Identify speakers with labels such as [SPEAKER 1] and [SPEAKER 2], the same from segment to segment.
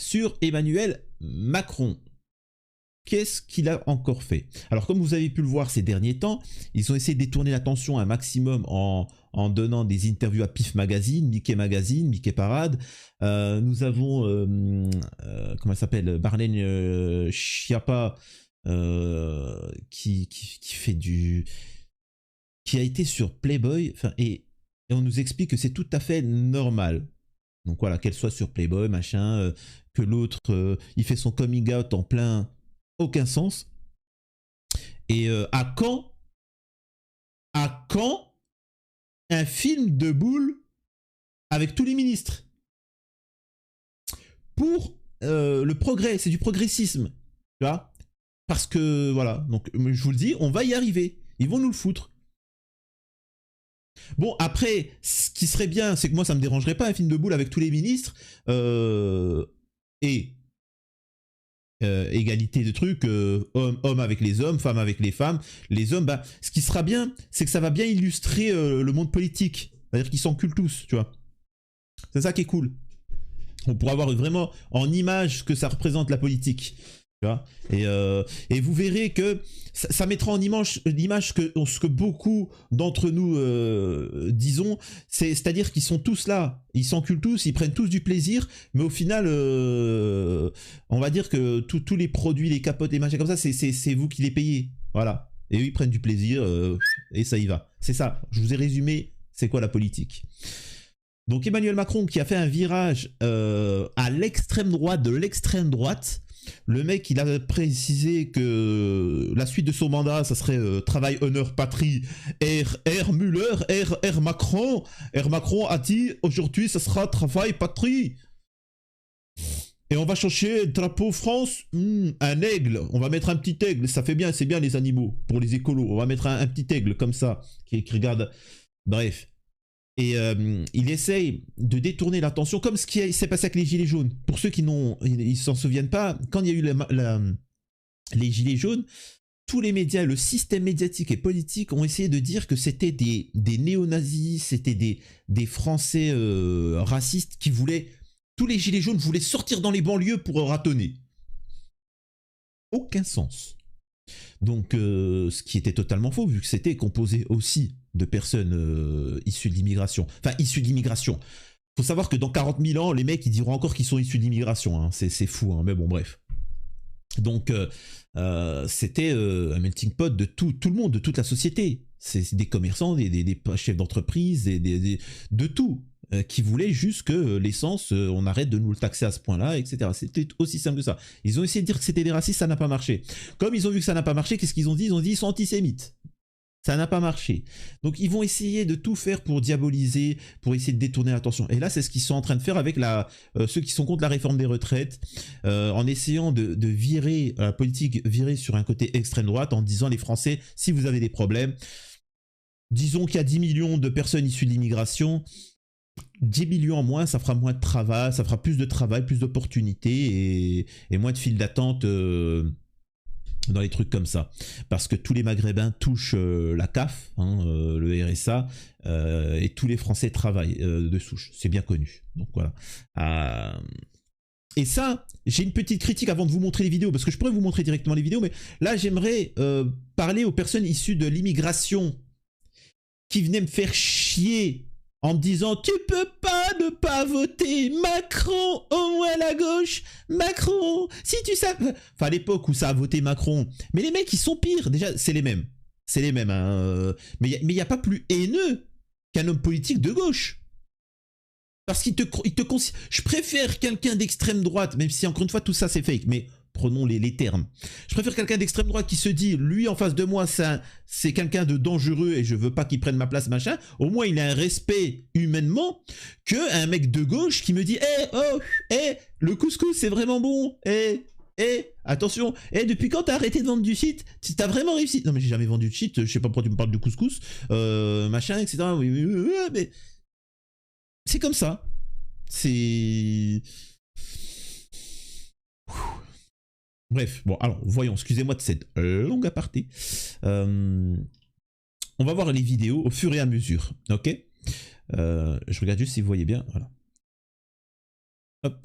[SPEAKER 1] sur Emmanuel Macron. Qu'est-ce qu'il a encore fait? Alors, comme vous avez pu le voir ces derniers temps, ils ont essayé de détourner l'attention un maximum en donnant des interviews à PIF Magazine, Mickey Parade. Nous avons, comment elle s'appelle, Marlène Schiappa, qui fait du... qui a été sur Playboy, et on nous explique que c'est tout à fait normal. Donc voilà, qu'elle soit sur Playboy, machin, que l'autre, il fait son coming out en plein... aucun sens. Et à quand un film de boule avec tous les ministres? Pour le progrès, c'est du progressisme, tu vois? Parce que voilà, donc je vous le dis, on va y arriver. Ils vont nous le foutre. Bon, après, ce qui serait bien, c'est que moi ça me dérangerait pas un film de boule avec tous les ministres et égalité de trucs, hommes avec les hommes, femmes avec les femmes, les hommes, bah, ce qui sera bien, c'est que ça va bien illustrer le monde politique. C'est-à-dire qu'ils s'enculent tous, tu vois. C'est ça qui est cool. On pourra voir vraiment en image ce que ça représente la politique. Tu vois, et vous verrez que ça mettra en image ce que beaucoup d'entre nous disons, c'est-à-dire qu'ils sont tous là, ils s'enculent tous, ils prennent tous du plaisir, mais au final, on va dire que tous les produits, les capotes, les machins comme ça, c'est vous qui les payez. Voilà. Et eux, ils prennent du plaisir et ça y va. C'est ça, je vous ai résumé, c'est quoi la politique. Donc Emmanuel Macron qui a fait un virage à l'extrême droite de l'extrême droite. Le mec, il a précisé que la suite de son mandat, ça serait travail, honneur, patrie, R. Müller, R. Macron. R. Macron a dit aujourd'hui, ça sera travail, patrie. Et on va chercher drapeau France, un aigle. On va mettre un petit aigle, ça fait bien, c'est bien les animaux pour les écolos. On va mettre un petit aigle comme ça qui regarde. Bref. Et il essaye de détourner l'attention, comme ce qui s'est passé avec les Gilets jaunes. Pour ceux qui ne s'en souviennent pas, quand il y a eu les Gilets jaunes, tous les médias, le système médiatique et politique ont essayé de dire que c'était des néo-nazis, c'était des Français racistes qui voulaient... Tous les Gilets jaunes voulaient sortir dans les banlieues pour ratonner. Aucun sens. Donc, ce qui était totalement faux, vu que c'était composé aussi de personnes issues de l'immigration. Enfin, issues de l'immigration. Faut savoir que dans 40 000 ans, les mecs, ils diront encore qu'ils sont issus de l'immigration. Hein. C'est fou, hein. Mais bon, bref. Donc, c'était un melting pot de tout le monde, de toute la société. C'est des commerçants, des chefs d'entreprise, de tout. Qui voulaient juste que l'essence, on arrête de nous le taxer à ce point-là, etc. C'était aussi simple que ça. Ils ont essayé de dire que c'était des racistes, ça n'a pas marché. Comme ils ont vu que ça n'a pas marché, qu'est-ce qu'ils ont dit? Ils ont dit ils sont antisémites. Ça n'a pas marché. Donc ils vont essayer de tout faire pour diaboliser, pour essayer de détourner l'attention. Et là, c'est ce qu'ils sont en train de faire avec ceux qui sont contre la réforme des retraites, en essayant de virer la politique, virer sur un côté extrême droite, en disant les Français, si vous avez des problèmes, disons qu'il y a 10 millions de personnes issues de l'immigration, 10 millions en moins, ça fera moins de travail, ça fera plus de travail, plus d'opportunités et moins de files d'attente dans les trucs comme ça. Parce que tous les Maghrébins touchent la CAF, hein, le RSA, et tous les Français travaillent de souche. C'est bien connu. Donc voilà. Et ça, j'ai une petite critique avant de vous montrer les vidéos, parce que je pourrais vous montrer directement les vidéos, mais là j'aimerais parler aux personnes issues de l'immigration qui venaient me faire chier en me disant tu peux pas ne pas voter Macron, au moins la gauche, Macron, si tu savais... Enfin à l'époque où ça a voté Macron, mais les mecs ils sont pires, déjà c'est les mêmes, hein. Mais il n'y a pas plus haineux qu'un homme politique de gauche. Parce qu'il te considère... Je préfère quelqu'un d'extrême droite, même si encore une fois tout ça c'est fake, mais prenons les termes. Je préfère quelqu'un d'extrême droite qui se dit, lui en face de moi, c'est quelqu'un de dangereux et je veux pas qu'il prenne ma place, machin. Au moins, il a un respect humainement qu'un mec de gauche qui me dit, le couscous, c'est vraiment bon. Attention, depuis quand t'as arrêté de vendre du shit? T'as vraiment réussi? Non, mais j'ai jamais vendu de shit, je sais pas pourquoi tu me parles de couscous, machin, etc. Oui, mais c'est comme ça. C'est... Bref, bon, alors, voyons, excusez-moi de cette longue aparté. On va voir les vidéos au fur et à mesure, ok? Je regarde juste si vous voyez bien, voilà. Hop.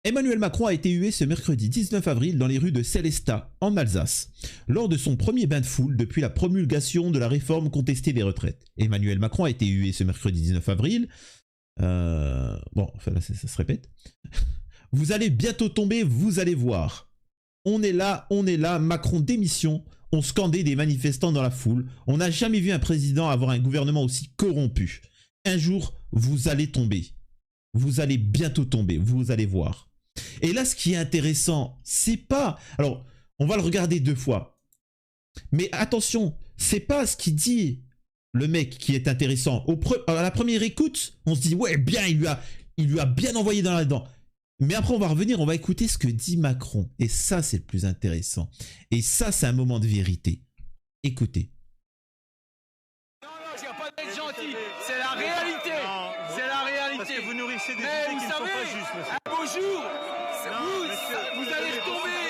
[SPEAKER 1] Emmanuel Macron a été hué ce mercredi 19 avril dans les rues de Célestat, en Alsace, lors de son premier bain de foule depuis la promulgation de la réforme contestée des retraites. Emmanuel Macron a été hué ce mercredi 19 avril. Bon, enfin là, ça se répète. Vous allez bientôt tomber, vous allez voir. On est là, Macron démission. On scandait des manifestants dans la foule. On n'a jamais vu un président avoir un gouvernement aussi corrompu. Un jour, vous allez tomber. Vous allez bientôt tomber, vous allez voir. Et là, ce qui est intéressant, c'est pas... Alors, on va le regarder 2 fois. Mais attention, c'est pas ce qu'il dit, le mec, qui est intéressant. À la première écoute, on se dit, ouais, bien, il lui a bien envoyé dans la dent. Mais après, on va revenir, on va écouter ce que dit Macron. Et ça, c'est le plus intéressant. Et ça, c'est un moment de vérité. Écoutez.
[SPEAKER 2] Non, il n'y a pas d'être gentil. C'est la réalité. C'est la réalité.
[SPEAKER 3] Parce que vous nourrissez des
[SPEAKER 2] mais
[SPEAKER 3] idées qui
[SPEAKER 2] vous
[SPEAKER 3] ne sont
[SPEAKER 2] savez,
[SPEAKER 3] pas justes, monsieur.
[SPEAKER 2] un beau jour, vous allez retomber.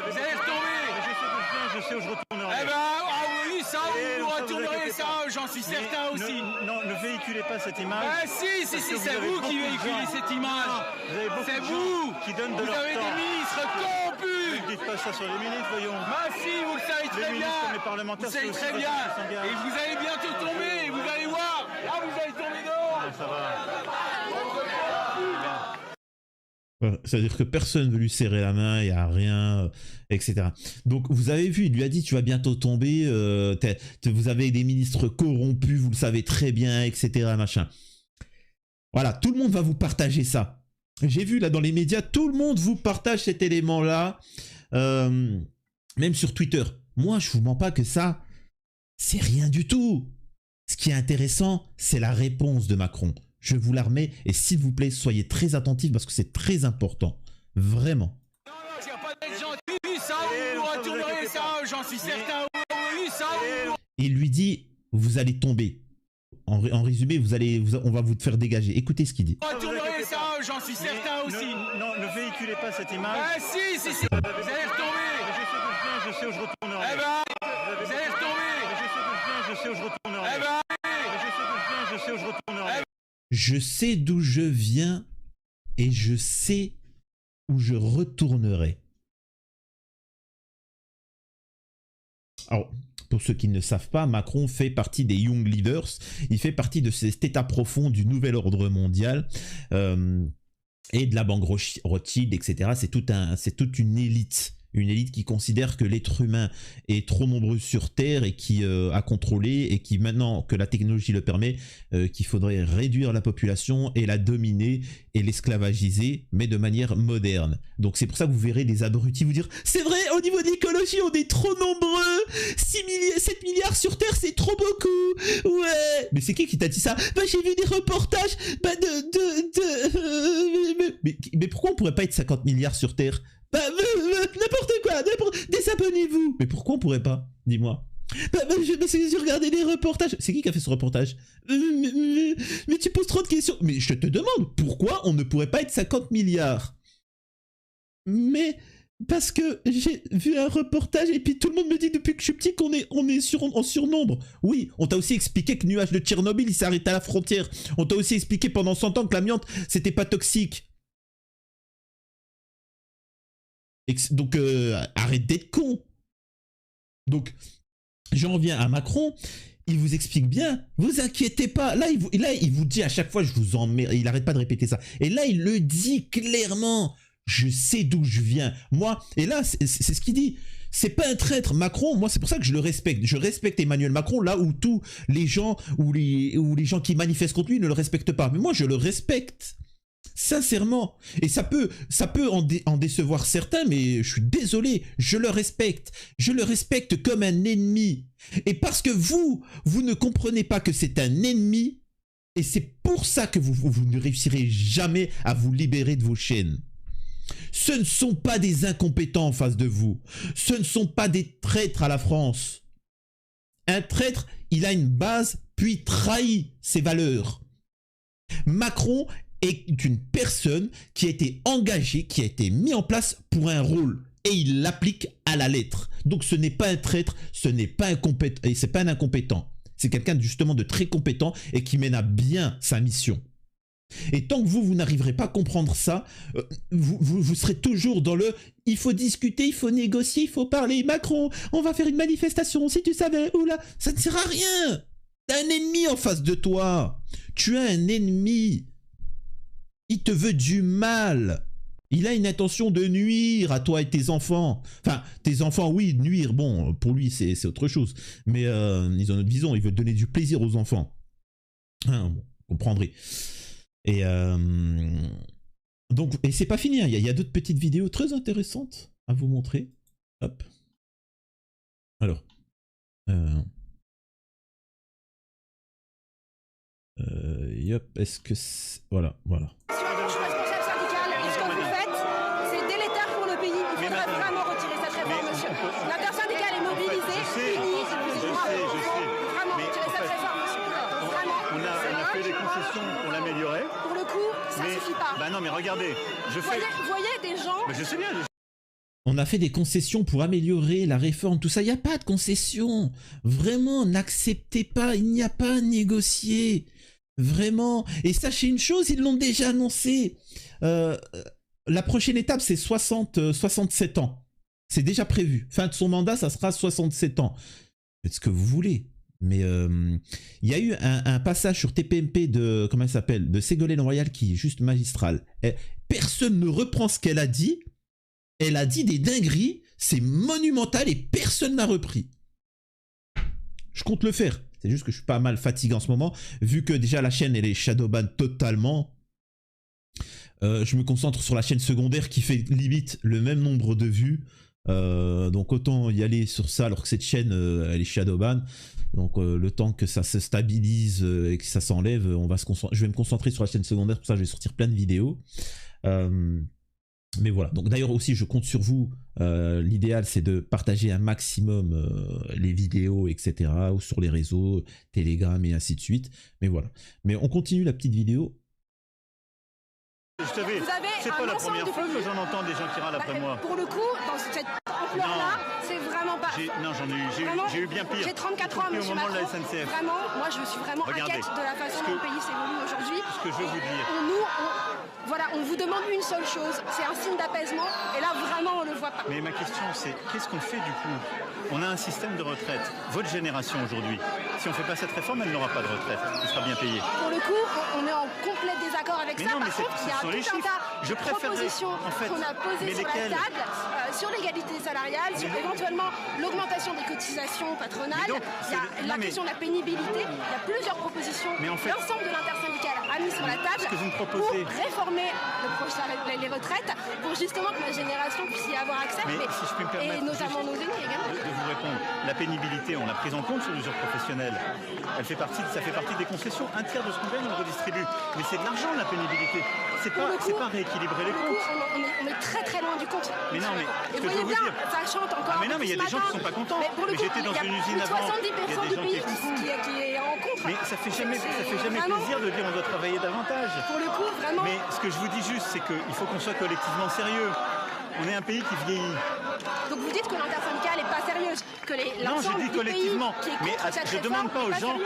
[SPEAKER 2] Vous allez retomber.
[SPEAKER 3] Je sais d'où je viens, je sais où je retournerai.
[SPEAKER 2] Eh ben, ah oui, ça, vous retournerez ça, j'en suis certain aussi.
[SPEAKER 3] Non, ne véhiculez pas cette image.
[SPEAKER 2] Ah si, c'est vous qui véhiculez cette image. C'est vous
[SPEAKER 3] qui donnent de
[SPEAKER 2] vous
[SPEAKER 3] leur
[SPEAKER 2] avez
[SPEAKER 3] temps.
[SPEAKER 2] des ministres corrompus.
[SPEAKER 3] Ne dites pas ça sur les ministres, voyons.
[SPEAKER 2] Bah si, vous le savez très
[SPEAKER 3] Les
[SPEAKER 2] bien.
[SPEAKER 3] ministres comme les parlementaires,
[SPEAKER 2] Vous savez
[SPEAKER 3] c'est
[SPEAKER 2] très
[SPEAKER 3] aussi
[SPEAKER 2] bien.
[SPEAKER 3] parce qu'ils s'engagent.
[SPEAKER 2] Et vous allez bientôt tomber, vous allez voir. Ah, vous allez tomber dehors.
[SPEAKER 3] Ça va.
[SPEAKER 1] C'est-à-dire que personne ne veut lui serrer la main, il n'y a rien, etc. Donc vous avez vu, il lui a dit tu vas bientôt tomber, vous avez des ministres corrompus, vous le savez très bien, etc. Machin. Voilà, tout le monde va vous partager ça. J'ai vu là dans les médias, tout le monde vous partage cet élément-là, même sur Twitter. Moi, je vous mens pas que ça, c'est rien du tout. Ce qui est intéressant, c'est la réponse de Macron. Je vous la remets et s'il vous plaît, soyez très attentifs parce que c'est très important. Vraiment.
[SPEAKER 2] Non, il n'y a pas d'être gentil. Ça, vous retournerez ça, j'en suis certain. Oui, ça,
[SPEAKER 1] Il lui dit, vous allez tomber. En résumé, on va vous faire dégager. Écoutez ce qu'il dit.
[SPEAKER 2] vous retournerez ça, j'en suis certain aussi.
[SPEAKER 3] Non, ne véhiculez pas cette image.
[SPEAKER 2] Ah si, vous allez retomber.
[SPEAKER 3] Je sais d'où je viens, je sais où je retournerai.
[SPEAKER 2] Eh ben, vous allez retomber.
[SPEAKER 3] Je sais d'où je viens, je sais où je retournerai.
[SPEAKER 2] Eh ben,
[SPEAKER 3] Je sais d'où je viens, je sais où je retournerai.
[SPEAKER 1] Je sais d'où je viens et je sais où je retournerai. Alors, pour ceux qui ne savent pas, Macron fait partie des Young Leaders. Il fait partie de cet état profond du nouvel ordre mondial et de la banque Rothschild, etc. C'est toute une élite. Une élite qui considère que l'être humain est trop nombreux sur Terre et qui a contrôlé et qui, maintenant que la technologie le permet, qu'il faudrait réduire la population et la dominer et l'esclavagiser, mais de manière moderne. Donc c'est pour ça que vous verrez des abrutis vous dire « C'est vrai, au niveau de l'écologie, on est trop nombreux 7 milliards sur Terre, c'est trop beaucoup. Ouais !» Mais c'est qui t'a dit ça? Bah j'ai vu des reportages mais pourquoi on pourrait pas être 50 milliards sur Terre? Bah, n'importe quoi, désabonnez-vous. Mais pourquoi on pourrait pas? Dis-moi. Parce que j'ai regardé des reportages. C'est qui a fait ce reportage? Mais tu poses trop de questions. Mais je te demande, pourquoi on ne pourrait pas être 50 milliards? Mais parce que j'ai vu un reportage et puis tout le monde me dit depuis que je suis petit qu'on est en surnombre. Oui, on t'a aussi expliqué que le nuage de Tchernobyl, il s'est arrêté à la frontière. On t'a aussi expliqué pendant 100 ans que l'amiante, c'était pas toxique. Donc, arrête d'être con. Donc, j'en reviens à Macron. Il vous explique bien. Vous inquiétez pas. Là, il vous dit à chaque fois, je vous emmerde. Il arrête pas de répéter ça. Et là, il le dit clairement. Je sais d'où je viens. Moi, et là, c'est ce qu'il dit. C'est pas un traître. Macron, moi, c'est pour ça que je le respecte. Je respecte Emmanuel Macron là où tous les gens, ou les gens qui manifestent contre lui ne le respectent pas. Mais moi, je le respecte. Sincèrement, et ça peut en décevoir certains, mais je suis désolé, je le respecte comme un ennemi, et parce que vous ne comprenez pas que c'est un ennemi, et c'est pour ça que vous ne réussirez jamais à vous libérer de vos chaînes. Ce ne sont pas des incompétents en face de vous, ce ne sont pas des traîtres à la France. Un traître, il a une base, puis trahit ses valeurs. Macron est une personne qui a été engagée, qui a été mise en place pour un rôle et il l'applique à la lettre. Donc ce n'est pas un traître, ce n'est pas incompétent, et c'est pas un incompétent. C'est quelqu'un justement de très compétent et qui mène à bien sa mission. Et tant que vous n'arriverez pas à comprendre ça, vous serez toujours dans le « il faut discuter, il faut négocier, il faut parler, Macron, on va faire une manifestation, si tu savais, oula !» Ça ne sert à rien. T'as un ennemi en face de toi. Tu as un ennemi. Il te veut du mal. Il a une intention de nuire à toi et tes enfants. Enfin, tes enfants, oui, nuire, bon, pour lui, c'est autre chose. Mais ils ont notre vision, ils veulent donner du plaisir aux enfants. Hein, bon, vous comprendrez. Et donc, et c'est pas fini, hein. Il y a d'autres petites vidéos très intéressantes à vous montrer. Hop. Alors. Yep, est-ce que c'est... Voilà.
[SPEAKER 4] Je suis responsable syndical et ce que vous faites, c'est délétère pour le pays. Il faudrait vraiment retirer cette réforme, monsieur. L'intersyndicale est mobilisée, unie, vraiment retirer cette réforme, monsieur. Vraiment.
[SPEAKER 3] On a fait des concessions pour l'améliorer.
[SPEAKER 4] Pour le coup, ça suffit pas.
[SPEAKER 3] Bah non, mais regardez,
[SPEAKER 4] Vous voyez des gens...
[SPEAKER 3] Mais je sais bien.
[SPEAKER 1] On a fait des concessions pour améliorer la réforme, tout ça. Il n'y a pas de concession. Vraiment, n'acceptez pas. Il n'y a pas à négocier. Vraiment. Et sachez une chose, ils l'ont déjà annoncé. La prochaine étape, c'est 67 ans. C'est déjà prévu. Fin de son mandat, ça sera 67 ans. Faites ce que vous voulez. Mais il y a eu un passage sur TPMP de, comment elle s'appelle, de Ségolène Royal qui est juste magistral. Personne ne reprend ce qu'elle a dit. Elle a dit des dingueries, c'est monumental et personne n'a repris. Je compte le faire. C'est juste que je suis pas mal fatigué en ce moment, vu que déjà la chaîne elle est shadowban totalement. Je me concentre sur la chaîne secondaire qui fait limite le même nombre de vues. Donc autant y aller sur ça alors que cette chaîne elle est shadowban. Donc le temps que ça se stabilise et que ça s'enlève, je vais me concentrer sur la chaîne secondaire, pour ça je vais sortir plein de vidéos. Mais voilà, donc d'ailleurs aussi je compte sur vous, l'idéal c'est de partager un maximum les vidéos etc. ou sur les réseaux, Telegram et ainsi de suite, mais voilà. Mais on continue la petite vidéo.
[SPEAKER 3] Je savais, c'est pas la première fois que j'en entends des gens qui râlent après moi.
[SPEAKER 4] Pour le coup, dans cette ampleur-là, c'est vraiment pas...
[SPEAKER 3] Non, j'ai eu bien pire.
[SPEAKER 4] J'ai 34 ans,
[SPEAKER 3] depuis
[SPEAKER 4] monsieur
[SPEAKER 3] au moment de la
[SPEAKER 4] Macron.
[SPEAKER 3] SNCF.
[SPEAKER 4] Vraiment, moi je suis vraiment
[SPEAKER 3] Regardez,
[SPEAKER 4] inquiète de la façon dont le pays s'évolue aujourd'hui.
[SPEAKER 3] Ce que je veux vous dire.
[SPEAKER 4] Voilà, on vous demande une seule chose, c'est un signe d'apaisement, et là vraiment on le voit pas.
[SPEAKER 3] Mais ma question c'est, qu'est-ce qu'on fait du coup? On a un système de retraite. Votre génération aujourd'hui, si on ne fait pas cette réforme, elle n'aura pas de retraite. Elle sera bien payée.
[SPEAKER 4] Pour le coup, on est en complet désaccord avec ça.
[SPEAKER 3] Non,
[SPEAKER 4] Par contre, il y a tout un tas de propositions qu'on a posées sur la table, sur l'égalité salariale, sur éventuellement l'augmentation des cotisations patronales, il y a la question de la pénibilité, il y a plusieurs propositions que l'ensemble de l'intersyndicale a mis sur la table pour réformer les retraites, pour justement que ma génération puisse y avoir accès,
[SPEAKER 3] mais si je peux me permettre,
[SPEAKER 4] et notamment nos aînés également.
[SPEAKER 3] De vous répondre, la pénibilité, on l'a prise en compte sur l'usure professionnelle. Ça fait partie des concessions. Un tiers de ce qu'on gagne, on le redistribue. Mais c'est de l'argent, la pénibilité. C'est pas rééquilibrer les comptes.
[SPEAKER 4] On est très très loin du compte.
[SPEAKER 3] Mais non, mais
[SPEAKER 4] ce que je veux vous dire, ça chante encore.
[SPEAKER 3] Mais non, mais il y a des gens qui sont pas contents.
[SPEAKER 4] Mais j'étais
[SPEAKER 3] dans une usine avant.
[SPEAKER 4] 70% du pays qui est en contre.
[SPEAKER 3] Mais ça fait jamais plaisir de dire on doit travailler davantage.
[SPEAKER 4] Pour le coup, vraiment.
[SPEAKER 3] Mais ce que je vous dis juste, c'est qu'il faut qu'on soit collectivement sérieux. On est un pays qui vieillit.
[SPEAKER 4] Donc vous dites que l'intersyndicale n'est pas sérieuse, que l'ensemble du
[SPEAKER 3] collectivement.
[SPEAKER 4] Pays qui est
[SPEAKER 3] mais
[SPEAKER 4] contre cette
[SPEAKER 3] je demande pas
[SPEAKER 4] réforme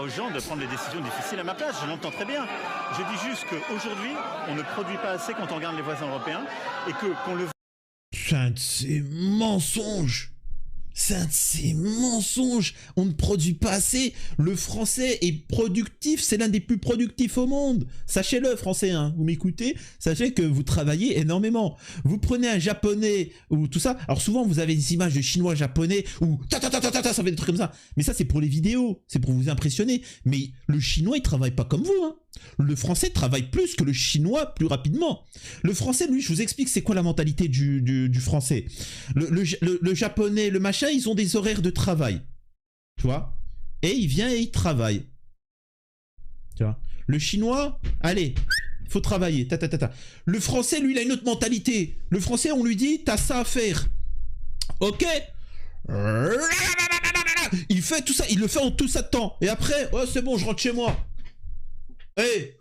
[SPEAKER 3] aux gens de prendre des décisions difficiles à ma place. Je l'entends très bien. Je dis juste qu'aujourd'hui, on ne produit pas assez quand on regarde les voisins européens et qu'on le...
[SPEAKER 1] C'est un de ces mensonges. C'est un de ces mensonges. On ne produit pas assez. Le français est productif. C'est l'un des plus productifs au monde. Sachez-le, français, hein. Vous m'écoutez? Sachez que vous travaillez énormément. Vous prenez un japonais ou tout ça. Alors souvent, vous avez des images de chinois, japonais ou ça fait des trucs comme ça. Mais ça, c'est pour les vidéos. C'est pour vous impressionner. Mais le chinois, il travaille pas comme vous, hein. Le français travaille plus que le chinois plus rapidement. Le français, lui, je vous explique c'est quoi la mentalité du français. Le japonais, le machin, ils ont des horaires de travail. Tu vois? Et il vient et il travaille. Tu vois? Le chinois, allez, il faut travailler. Le français, lui, il a une autre mentalité. Le français, on lui dit, t'as ça à faire. Ok? Il fait tout ça, il le fait en tout ça de temps. Et après, oh, c'est bon, je rentre chez moi. Hey,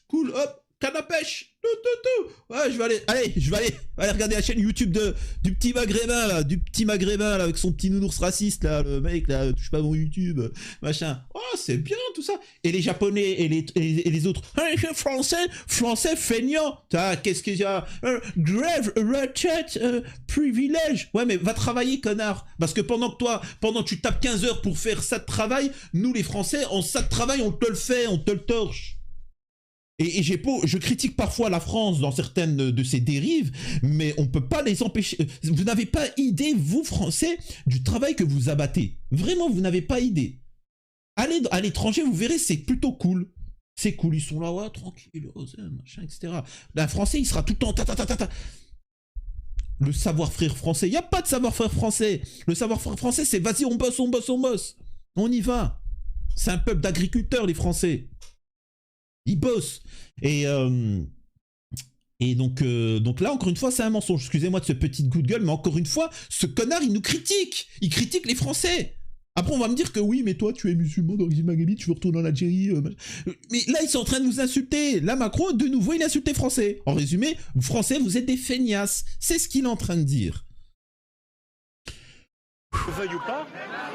[SPEAKER 1] cool, hop, canne à pêche, tout. Ouais, je vais aller regarder la chaîne YouTube du petit maghrébin là, avec son petit nounours raciste là, le mec là, touche pas mon YouTube, machin. Oh, c'est bien tout ça. Et les Japonais et les autres, français feignant. Qu'est-ce qu'il y a? Grève, retraite, privilège. Ouais, mais va travailler, connard. Parce que pendant que tu tapes 15 heures pour faire ça de travail, nous les Français, en ça de travail, on te le fait, on te le torche. Et je critique parfois la France dans certaines de ses dérives, mais on peut pas les empêcher. Vous n'avez pas idée, vous Français, du travail que vous abattez. Vraiment, vous n'avez pas idée. Allez à l'étranger, vous verrez, c'est plutôt cool. C'est cool, ils sont là, ouais, tranquille, machin, etc. Un Français, il sera tout le temps Le savoir-faire français, il n'y a pas de savoir-faire français. Le savoir-faire français, c'est vas-y, on bosse. On y va. C'est un peuple d'agriculteurs, les Français. Ils bossent. Et donc là, encore une fois, c'est un mensonge. Excusez-moi de ce petit coup de gueule, mais encore une fois, ce connard, il nous critique. Il critique les Français. Après, on va me dire que oui, mais toi, tu es musulman d'origine maghrébine, tu veux retourner en Algérie. Mais là, ils sont en train de nous insulter. Là, Macron, de nouveau, il insulte les Français. En résumé, vous Français, vous êtes des feignasses. C'est ce qu'il est en train de dire.
[SPEAKER 3] Veuille ou pas,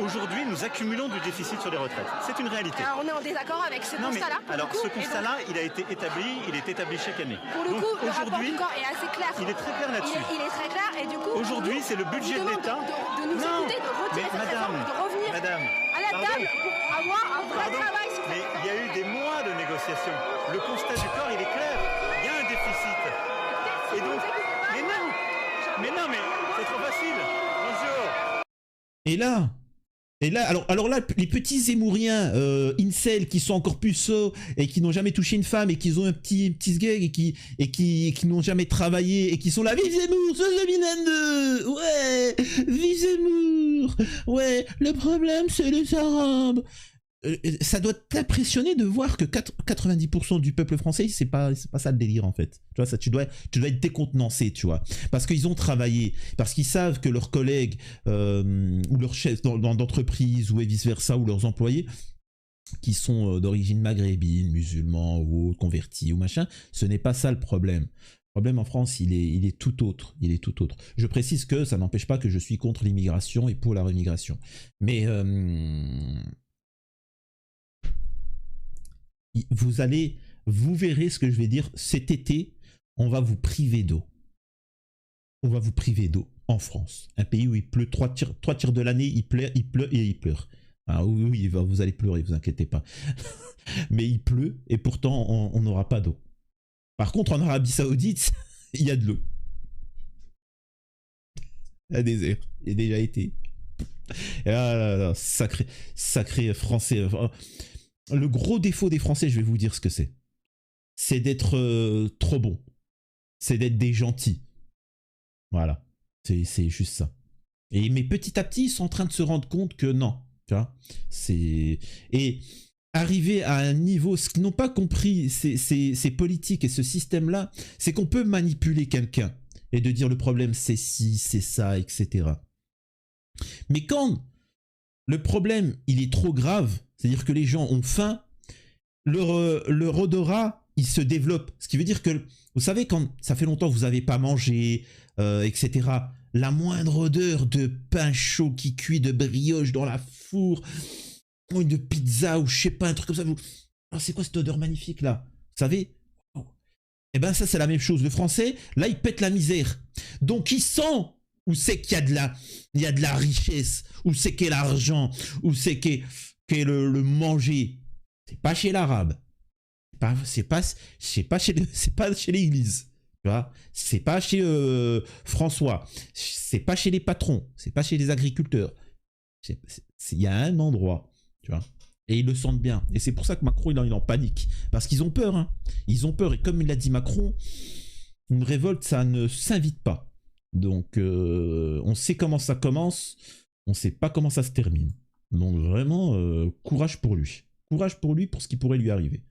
[SPEAKER 3] aujourd'hui nous accumulons du déficit sur les retraites. C'est une réalité.
[SPEAKER 4] Alors on est en désaccord avec ce constat-là.
[SPEAKER 3] Alors ce constat-là, il est établi chaque année.
[SPEAKER 4] Pour le coup, le rapport du corps est assez clair.
[SPEAKER 3] Il est très clair là-dessus.
[SPEAKER 4] Il est très clair et du coup,
[SPEAKER 3] aujourd'hui c'est le budget de l'État.
[SPEAKER 4] De nous écouter, de retirer cette réforme, de revenir à la table pour avoir un vrai travail.
[SPEAKER 3] Mais il y a eu des mois de négociations. Le constat du corps, il est clair. Il y a un déficit. Et donc, mais c'est trop facile. Bonjour.
[SPEAKER 1] Et là, alors là, les petits Zemmouriens, incel, qui sont encore puceaux et qui n'ont jamais touché une femme et qui ont un petit sgeg et qui n'ont jamais travaillé et qui sont là, vive Zemmour, ce 2022, ouais, vive Zemmour, ouais, le problème c'est les Arabes. Ça doit t'impressionner de voir que 90% du peuple français, c'est pas ça le délire en fait. Tu vois, ça, tu dois être décontenancé, tu vois. Parce qu'ils ont travaillé, parce qu'ils savent que leurs collègues ou leurs chefs d'entreprise ou vice-versa, ou leurs employés, qui sont d'origine maghrébine, musulmans ou convertis ou machin, ce n'est pas ça le problème. Le problème en France, il est tout autre. Il est tout autre. Je précise que ça n'empêche pas que je suis contre l'immigration et pour la remigration. Mais vous verrez ce que je vais dire. Cet été, on va vous priver d'eau. On va vous priver d'eau en France. Un pays où il pleut 3 tiers de l'année, il pleut et il pleure. Ah oui, vous allez pleurer, vous inquiétez pas. Mais il pleut et pourtant on n'aura pas d'eau. Par contre, en Arabie Saoudite, il y a de l'eau. Un désert. Il a déjà été. Ah là là, sacré français. Le gros défaut des Français, je vais vous dire ce que c'est. C'est d'être trop bon. C'est d'être des gentils. Voilà. C'est juste ça. Mais petit à petit, ils sont en train de se rendre compte que non. Tu vois, et arriver à un niveau, ce qu'ils n'ont pas compris, ces politiques et ce système-là, c'est qu'on peut manipuler quelqu'un et de dire le problème c'est ci, c'est ça, etc. Mais quand le problème, il est trop grave, c'est-à-dire que les gens ont faim, leur odorat, il se développe. Ce qui veut dire que, vous savez, quand ça fait longtemps que vous n'avez pas mangé, etc., la moindre odeur de pain chaud qui cuit, de brioche dans la four, ou de pizza, ou je sais pas, un truc comme ça, vous... Oh, c'est quoi cette odeur magnifique là? Vous savez? Eh ben ça c'est la même chose. Le français, là il pète la misère. Donc il sent où c'est qu'il y a de la richesse, où c'est qu'il y a l'argent, où c'est qu'il y a le manger. C'est pas chez l'arabe. C'est pas chez l'église. Tu vois, c'est pas chez François. C'est pas chez les patrons. C'est pas chez les agriculteurs. Il y a un endroit. Tu vois. Et ils le sentent bien. Et c'est pour ça que Macron, il est en panique. Parce qu'ils ont peur. Hein. Ils ont peur. Et comme il l'a dit Macron, une révolte, ça ne s'invite pas. Donc, on sait comment ça commence. On ne sait pas comment ça se termine. Donc, vraiment, courage pour lui. Courage pour lui pour ce qui pourrait lui arriver.